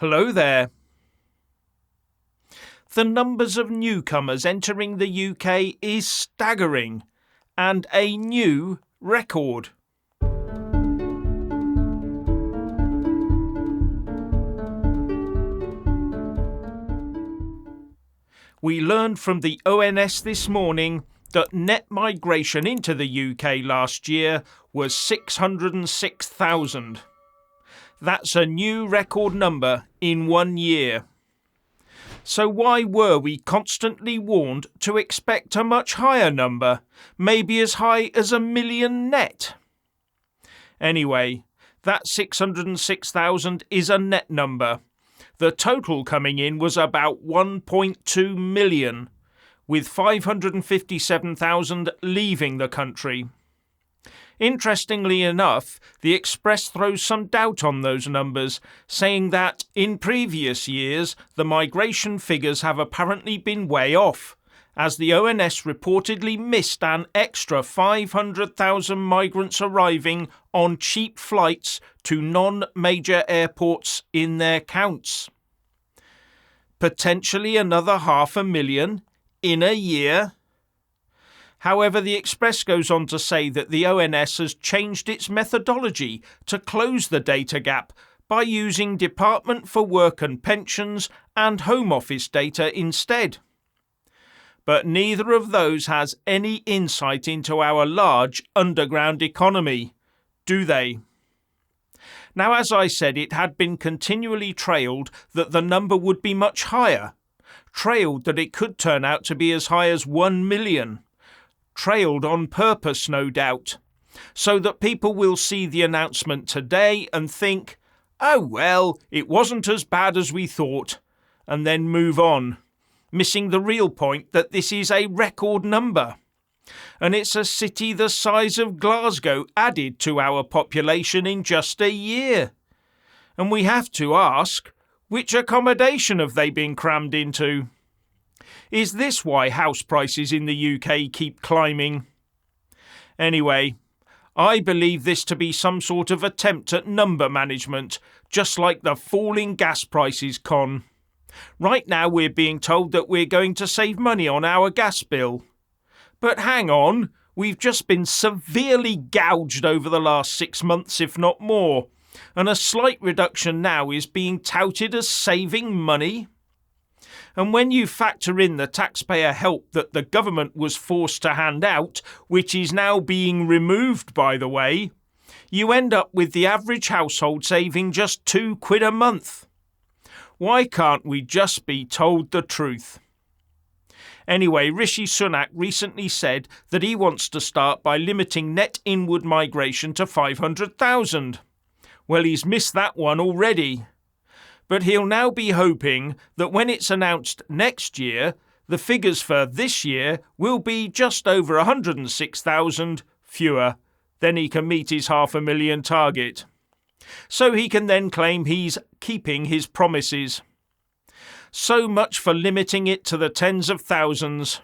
Hello there. The numbers of newcomers entering the UK is staggering and a new record. We learned from the ONS this morning that net migration into the UK last year was 606,000. That's a new record number in 1 year. So why were we constantly warned to expect a much higher number, maybe as high as 1 million net? Anyway, that 606,000 is a net number. The total coming in was about 1.2 million, with 557,000 leaving the country. Interestingly enough, the Express throws some doubt on those numbers, saying that in previous years the migration figures have apparently been way off, as the ONS reportedly missed an extra 500,000 migrants arriving on cheap flights to non-major airports in their counts. Potentially another 500,000 in a year. However, the Express goes on to say that the ONS has changed its methodology to close the data gap by using Department for Work and Pensions and Home Office data instead. But neither of those has any insight into our large underground economy, do they? Now, as I said, it had been continually trailed that the number would be much higher, trailed that it could turn out to be as high as 1 million. Trailed on purpose, no doubt, so that people will see the announcement today and think, oh well, it wasn't as bad as we thought, and then move on, missing the real point that this is a record number. And it's a city the size of Glasgow added to our population in just a year. And we have to ask, which accommodation have they been crammed into? Is this why house prices in the UK keep climbing? Anyway, I believe this to be some sort of attempt at number management, just like the falling gas prices con. Right now we're being told that we're going to save money on our gas bill. But hang on, we've just been severely gouged over the last 6 months, if not more, and a slight reduction now is being touted as saving money. And when you factor in the taxpayer help that the government was forced to hand out, which is now being removed, by the way, you end up with the average household saving just £2 a month. Why can't we just be told the truth? Anyway, Rishi Sunak recently said that he wants to start by limiting net inward migration to 500,000. Well, he's missed that one already. But he'll now be hoping that when it's announced next year, the figures for this year will be just over 106,000 fewer. Then he can meet his 500,000 target. So he can then claim he's keeping his promises. So much for limiting it to the tens of thousands.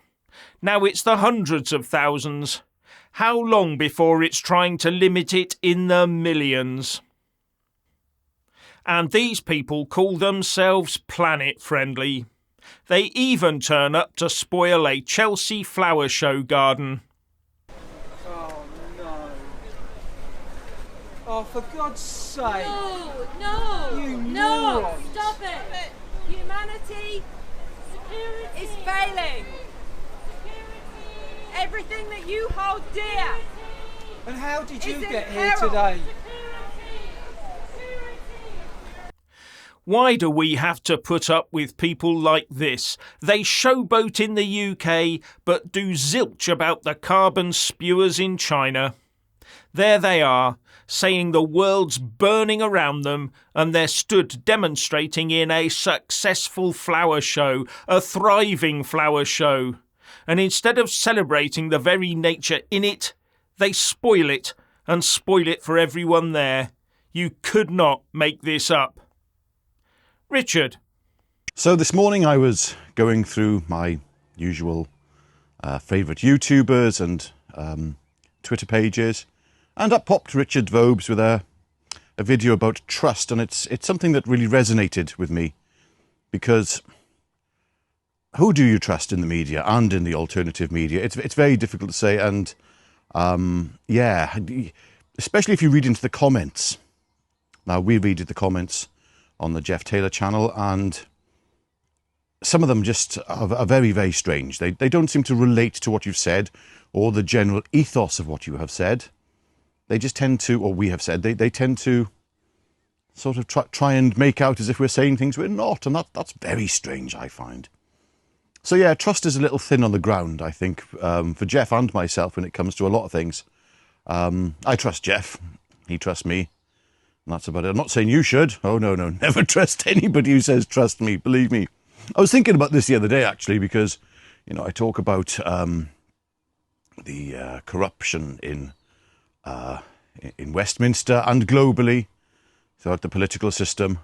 Now it's the hundreds of thousands. How long before it's trying to limit it in the millions? And these people call themselves planet-friendly. They even turn up to spoil a Chelsea flower show garden. Oh, no. Oh, for God's sake. No, You no, morons. stop it. Humanity is failing. Everything that you hold dear. And how did you Is it get here peril? today? Why do we have to put up with people like this? They showboat in the UK, but do zilch about the carbon spewers in China. There they are, saying the world's burning around them, and they're stood demonstrating in a successful flower show, a thriving flower show. And instead of celebrating the very nature in it, they spoil it, and spoil it for everyone there. You could not make this up. Richard. So this morning I was going through my usual favourite YouTubers and Twitter pages, and up popped Richard Vobes with a a video about trust, and it's something that really resonated with me, because who do you trust in the media and in the alternative media? It's very difficult to say, and yeah, especially if you read into the comments. Now, we read the comments on the Jeff Taylor channel, and some of them just are very, very strange. They don't seem to relate to what you've said or the general ethos of what you have said. They just tend to, or we have said, they tend to sort of try and make out as if we're saying things we're not, and that's very strange, I find. So yeah, trust is a little thin on the ground, I think, for Jeff and myself when it comes to a lot of things. I trust Jeff, he trusts me, and that's about it. I'm not saying you should. Oh, no, never trust anybody who says trust me, believe me. I was thinking about this the other day, actually, because, you know, I talk about the corruption in Westminster and globally throughout the political system.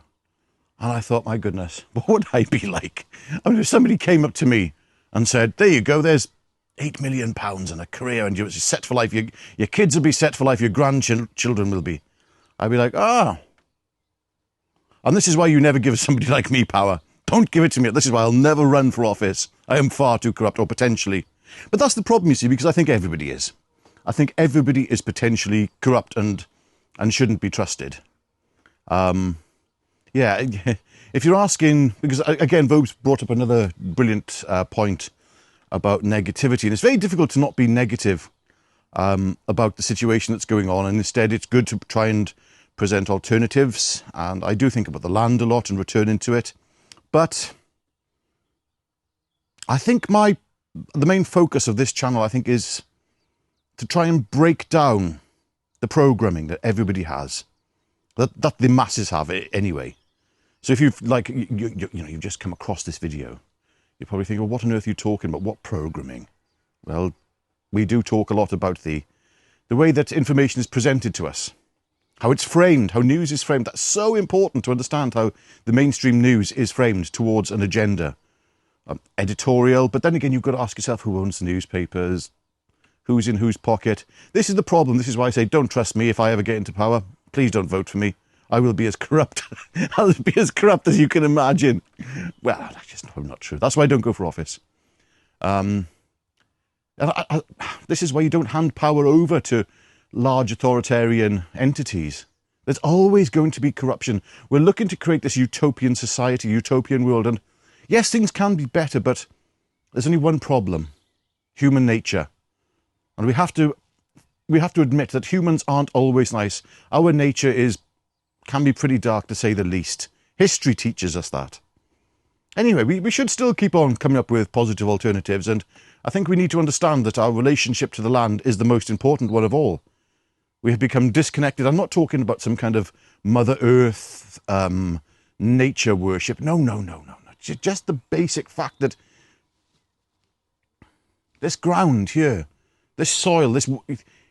And I thought, my goodness, what would I be like? I mean, if somebody came up to me and said, there you go, there's £8 million and a career, and you're set for life, your kids will be set for life, your grandchildren will be. I'd be like, ah. And this is why you never give somebody like me power. Don't give it to me. This is why I'll never run for office. I am far too corrupt, or potentially. But that's the problem, you see, because I think everybody is. I think everybody is potentially corrupt and shouldn't be trusted. Yeah, if you're asking, because again, Vogue's brought up another brilliant point about negativity, and it's very difficult to not be negative about the situation that's going on, and instead it's good to try and present alternatives, and I do think about the land a lot and returning to it. But I think the main focus of this channel, I think, is to try and break down the programming that everybody has, that the masses have anyway. So if you've you've just come across this video, you probably think, well, what on earth are you talking about? What programming? Well, we do talk a lot about the way that information is presented to us, how it's framed, how news is framed. That's so important to understand how the mainstream news is framed towards an agenda, editorial. But then again, you've got to ask yourself, who owns the newspapers? Who's in whose pocket? This is the problem. This is why I say, don't trust me if I ever get into power. Please don't vote for me. I will be as corrupt. I'll be as corrupt as you can imagine. Well, that's just not true. That's why I don't go for office. This is why you don't hand power over to large authoritarian entities. There's always going to be corruption. We're looking to create this utopian society, utopian world. And yes, things can be better, but there's only one problem: human nature. And we have to admit that humans aren't always nice. Our nature can be pretty dark, to say the least. History teaches us that. Anyway, we should still keep on coming up with positive alternatives, and I think we need to understand that our relationship to the land is the most important one of all. We have become disconnected. I'm not talking about some kind of Mother Earth nature worship. No. Just the basic fact that this ground here, this soil,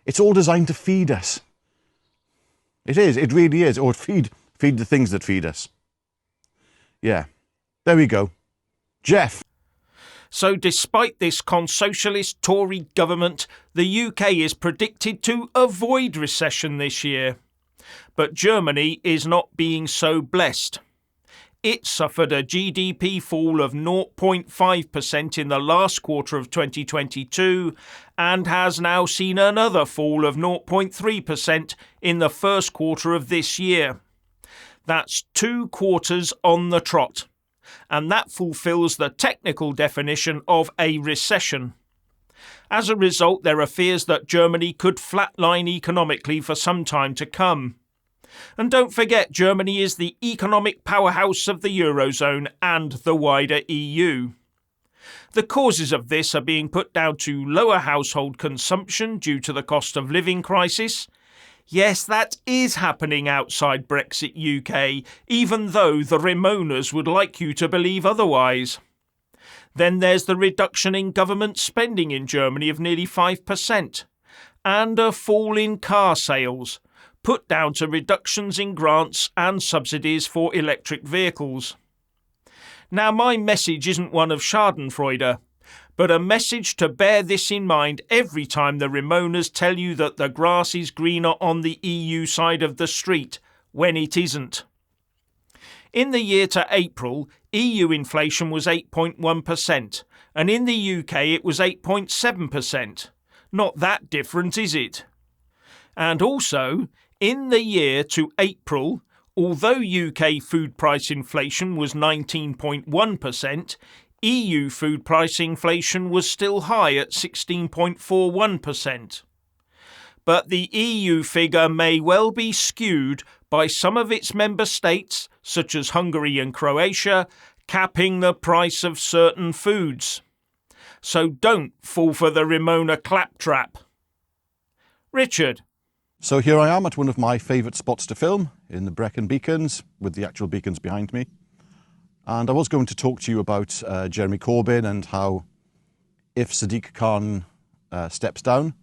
it's all designed to feed us. It is. It really is. Or feed the things that feed us. Yeah. There we go. Jeff. So despite this con-socialist Tory government, the UK is predicted to avoid recession this year. But Germany is not being so blessed. It suffered a GDP fall of 0.5% in the last quarter of 2022 and has now seen another fall of 0.3% in the first quarter of this year. That's 2 quarters on the trot, and that fulfills the technical definition of a recession. As a result, there are fears that Germany could flatline economically for some time to come. And don't forget, Germany is the economic powerhouse of the Eurozone and the wider EU. The causes of this are being put down to lower household consumption due to the cost of living crisis. Yes, that is happening outside Brexit UK, even though the Ramoners would like you to believe otherwise. Then there's the reduction in government spending in Germany of nearly 5%, and a fall in car sales, put down to reductions in grants and subsidies for electric vehicles. Now, my message isn't one of schadenfreude, but a message to bear this in mind every time the Ramoners tell you that the grass is greener on the EU side of the street, when it isn't. In the year to April, EU inflation was 8.1%, and in the UK it was 8.7%. Not that different, is it? And also, in the year to April, although UK food price inflation was 19.1%, EU food price inflation was still high at 16.41%. But the EU figure may well be skewed by some of its member states, such as Hungary and Croatia, capping the price of certain foods. So don't fall for the Ramona claptrap. Richard. So here I am at one of my favourite spots to film, in the Brecon Beacons, with the actual beacons behind me. And I was going to talk to you about Jeremy Corbyn and how if Sadiq Khan steps down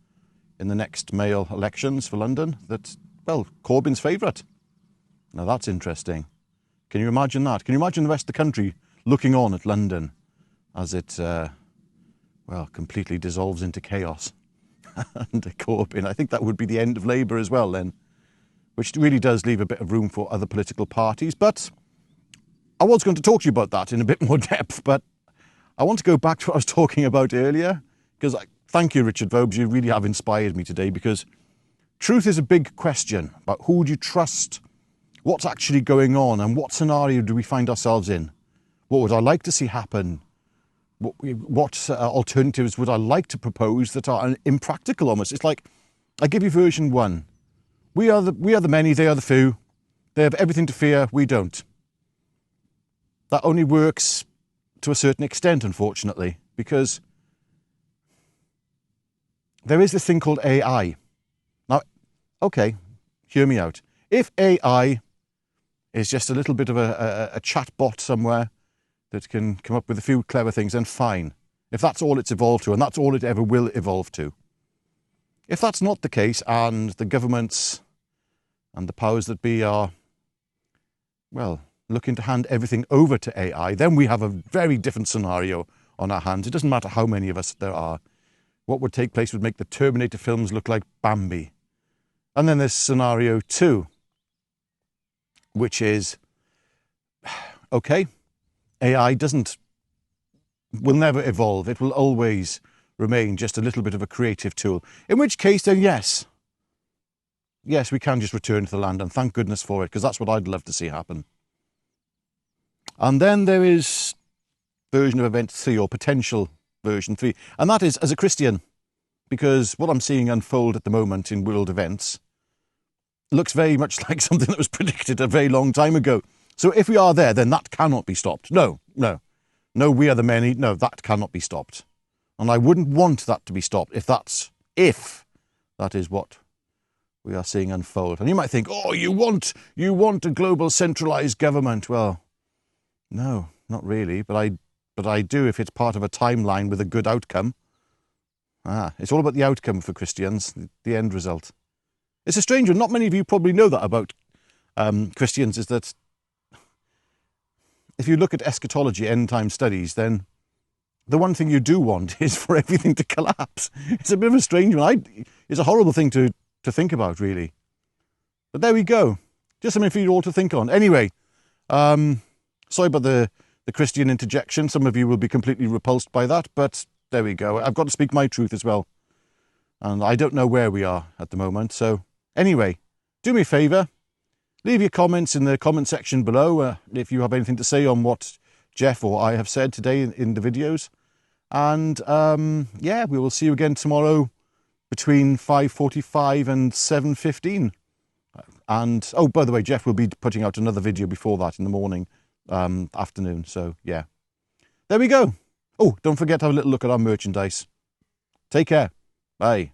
in the next mayoral elections for London, that, well, Corbyn's favourite. Now that's interesting. Can you imagine that? Can you imagine the rest of the country looking on at London as it, completely dissolves into chaos? And Corbyn, I think that would be the end of Labour as well then, which really does leave a bit of room for other political parties. But I was going to talk to you about that in a bit more depth, but I want to go back to what I was talking about earlier, because thank you, Richard Vobes, you really have inspired me today, because truth is a big question about who do you trust, what's actually going on, and what scenario do we find ourselves in? What would I like to see happen? What alternatives would I like to propose that are impractical almost? It's like, I give you version 1. We are the many, they are the few. They have everything to fear, we don't. That only works to a certain extent, unfortunately, because there is this thing called AI. Now, okay, hear me out. If AI is just a little bit of a chat bot somewhere that can come up with a few clever things, then fine. If that's all it's evolved to, and that's all it ever will evolve to. If that's not the case, and the governments and the powers that be are, well, looking to hand everything over to AI, then we have a very different scenario on our hands. It doesn't matter how many of us there are. What would take place would make the Terminator films look like Bambi. And then there's scenario 2, which is, okay, AI will never evolve. It will always remain just a little bit of a creative tool. In which case, then yes, we can just return to the land, and thank goodness for it, because that's what I'd love to see happen. And then there is version of event 3, or potential version 3, and that is as a Christian, because what I'm seeing unfold at the moment in world events looks very much like something that was predicted a very long time ago. So if we are there, then that cannot be stopped. No, we are the many. No, that cannot be stopped. And I wouldn't want that to be stopped if that is what we are seeing unfold. And you might think, oh, you want a global centralized government. Well, no, not really. But I do if it's part of a timeline with a good outcome. It's all about the outcome for Christians, the end result. It's a strange one. Not many of you probably know that about Christians, is that if you look at eschatology, end-time studies, then the one thing you do want is for everything to collapse. It's a bit of a strange one. It's a horrible thing to think about, really. But there we go. Just something for you all to think on. Anyway, sorry about the Christian interjection. Some of you will be completely repulsed by that, but there we go. I've got to speak my truth as well. And I don't know where we are at the moment. So anyway, do me a favour. Leave your comments in the comment section below if you have anything to say on what Jeff or I have said today in the videos. And we will see you again tomorrow between 5:45 and 7:15. And, oh, by the way, Jeff will be putting out another video before that in the morning, afternoon. So, yeah. There we go. Oh, don't forget to have a little look at our merchandise. Take care. Bye.